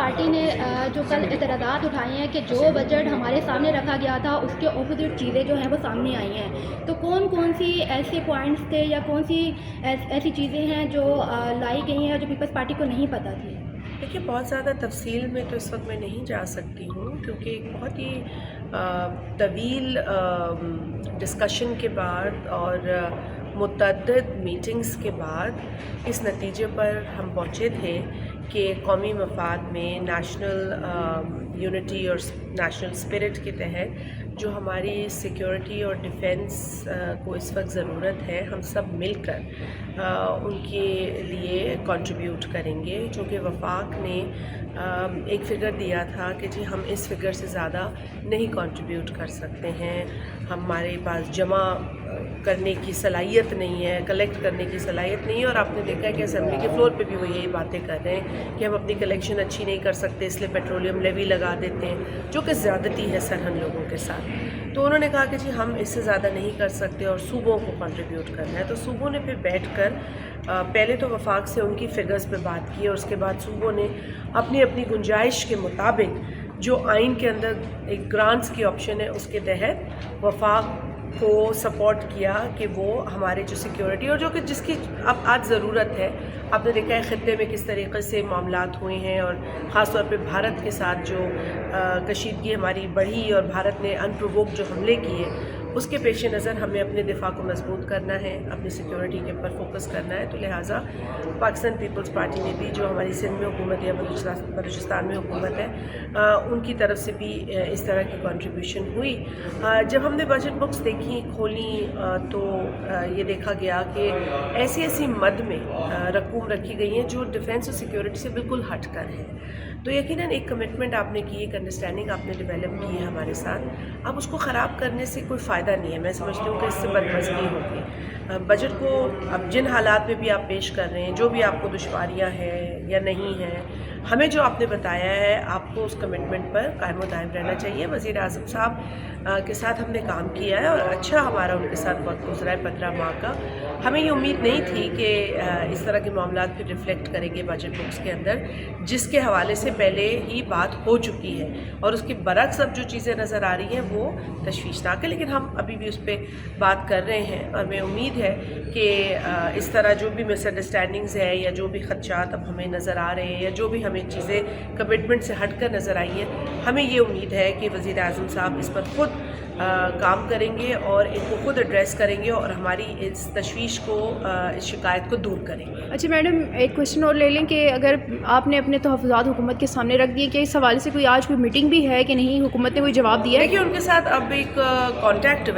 Party نے جو کل اعتراضات اٹھائے ہیں کہ جو بجٹ ہمارے سامنے رکھا گیا تھا اس کے اپوزٹ چیزیں جو ہیں وہ سامنے آئی ہیں، تو کون کون سی ایسے پوائنٹس تھے یا کون سی ایسی چیزیں ہیں جو لائی گئی ہیں جو پیپلز پارٹی کو نہیں پتہ تھی؟ دیکھیے، بہت زیادہ تفصیل میں تو اس وقت میں نہیں جا سکتی ہوں، کیونکہ ایک بہت ہی طویل ڈسکشن کے بعد اور متعدد میٹنگز کے بعد اس نتیجے پر ہم پہنچے تھے کہ قومی مفاد میں نیشنل یونٹی اور نیشنل اسپرٹ کے تحت جو ہماری سیکیورٹی اور ڈیفنس کو اس وقت ضرورت ہے، ہم سب مل کر ان کے لیے کنٹریبیوٹ کریں گے. چونکہ وفاق نے ایک فگر دیا تھا کہ جی ہم اس فگر سے زیادہ نہیں کنٹریبیوٹ کر سکتے ہیں، ہمارے پاس جمع کرنے کی صلاحیت نہیں ہے، کلیکٹ کرنے کی صلاحیت نہیں ہے. اور آپ نے دیکھا ہے کہ اسمبلی کے فلور پہ بھی وہ یہی باتیں کر رہے ہیں کہ ہم اپنی کلیکشن اچھی نہیں کر سکتے، اس لیے پیٹرولیم لیوی لگا دیتے ہیں، جو کہ زیادتی ہے سرحد لوگوں کے ساتھ. تو انہوں نے کہا کہ جی ہم اس سے زیادہ نہیں کر سکتے اور صوبوں کو کنٹریبیوٹ کرنا ہے. تو صوبوں نے پھر بیٹھ کر پہلے تو وفاق سے ان کی فگرز پہ بات کی، اور اس کے بعد صوبوں نے اپنی اپنی گنجائش کے مطابق جو آئین کے اندر ایک گرانٹس کی آپشن ہے اس کے تحت وفاق کو سپورٹ کیا کہ وہ ہمارے جو سیکیورٹی اور جو کہ جس کی اب آج ضرورت ہے. آپ نے دیکھا ہے خطے میں کس طریقے سے معاملات ہوئے ہیں، اور خاص طور پہ بھارت کے ساتھ جو کشیدگی ہماری بڑھی اور بھارت نے انپرووک جو حملے کیے، اس کے پیش نظر ہمیں اپنے دفاع کو مضبوط کرنا ہے، اپنی سیکیورٹی کے اوپر فوکس کرنا ہے. تو لہٰذا پاکستان پیپلز پارٹی نے بھی جو ہماری سندھ میں حکومت یا بلوچستان میں حکومت ہے، ان کی طرف سے بھی اس طرح کی کنٹریبیوشن ہوئی. جب ہم نے بجٹ بکس دیکھی کھولیں تو یہ دیکھا گیا کہ ایسی ایسی مد میں رقوم رکھی گئی ہیں جو ڈیفنس اور سیکیورٹی سے بالکل ہٹ کر ہے. تو یقیناً ایک کمٹمنٹ آپ نے کی، ایک انڈرسٹینڈنگ آپ نے ڈیولپ کی ہے ہمارے ساتھ. اب اس کو خراب کرنے سے کوئی فائدہ نہیں ہے. میں سمجھتی ہوں کہ اس سے بدمزگی ہوگی. بجٹ کو اب جن حالات میں بھی آپ پیش کر رہے ہیں، جو بھی آپ کو دشواریاں ہیں یا نہیں ہیں، ہمیں جو آپ نے بتایا ہے، آپ کو اس کمٹمنٹ پر قائم و دائم رہنا چاہیے. وزیر اعظم صاحب کے ساتھ ہم نے کام کیا ہے اور اچھا ہمارا ان کے ساتھ وقت گزرا ہے 15 ماہ کا. ہمیں یہ امید نہیں تھی کہ اس طرح کے معاملات پھر ریفلیکٹ کریں گے بجٹ بکس کے اندر، جس کے حوالے سے پہلے ہی بات ہو چکی ہے، اور اس کے برعکس اب جو چیزیں نظر آ رہی ہیں وہ تشویشناک ہے. لیکن ہم ابھی بھی اس پہ بات کر رہے ہیں، اور میں امید ہے کہ اس طرح جو بھی مس انڈرسٹینڈنگز ہیں یا جو بھی خدشات اب ہمیں نظر آ رہے ہیں یا جو بھی ہمیں چیزیں کمٹمنٹ سے ہٹ کر نظر آئی ہیں، ہمیں یہ امید ہے کہ وزیر اعظم صاحب اس پر خود کام کریں گے اور ان کو خود ایڈریس کریں گے اور ہماری اس تشویش کو، اس شکایت کو دور کریں گے. اچھا میڈم، ایک کوشچن اور لے لیں کہ اگر آپ نے اپنے تحفظات حکومت کے سامنے رکھ دیے، کہ اس حوالے سے کوئی آج کوئی میٹنگ بھی ہے کہ نہیں، حکومت نے کوئی جواب دیا ہے؟ دیکھیے، ان کے ساتھ اب ایک کانٹیکٹ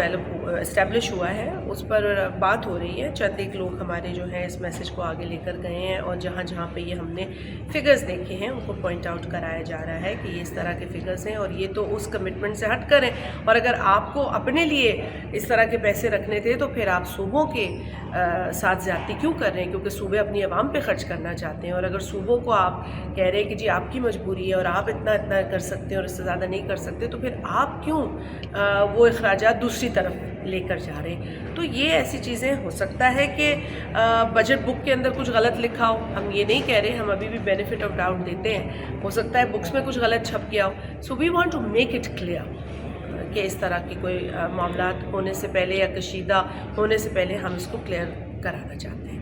اسٹیبلش ہوا ہے، اس پر بات ہو رہی ہے. چند ایک لوگ ہمارے جو ہیں اس میسج کو آگے لے کر گئے ہیں، اور جہاں جہاں پہ یہ ہم نے فگرز دیکھے ہیں ان کو پوائنٹ آؤٹ کرایا جا رہا ہے کہ یہ اس طرح کے فگرز ہیں اور یہ تو اس کمٹمنٹ سے ہٹ کر ہیں. اور اگر آپ کو اپنے لیے اس طرح کے پیسے رکھنے تھے تو پھر آپ صوبوں کے ساتھ زیادتی کیوں کر رہے ہیں؟ کیونکہ صوبے اپنی عوام پہ خرچ کرنا چاہتے ہیں، اور اگر صوبوں کو آپ کہہ رہے ہیں کہ جی آپ کی مجبوری ہے اور آپ اتنا کر سکتے ہیں اور اس سے زیادہ نہیں کر سکتے، تو پھر آپ کیوں وہ اخراجات دوسری طرف لے کر جا رہے ہیں؟ تو یہ ایسی چیزیں ہو سکتا ہے کہ بجٹ بک کے اندر کچھ غلط لکھا ہو. ہم یہ نہیں کہہ رہے، ہم ابھی بھی بینیفٹ آف ڈاؤٹ دیتے ہیں. ہو سکتا ہے بکس میں کچھ غلط چھپ گیا ہو. So we want to make it clear کہ اس طرح کی کوئی معاملات ہونے سے پہلے یا کشیدہ ہونے سے پہلے ہم اس کو کلیئر کرانا چاہتے ہیں.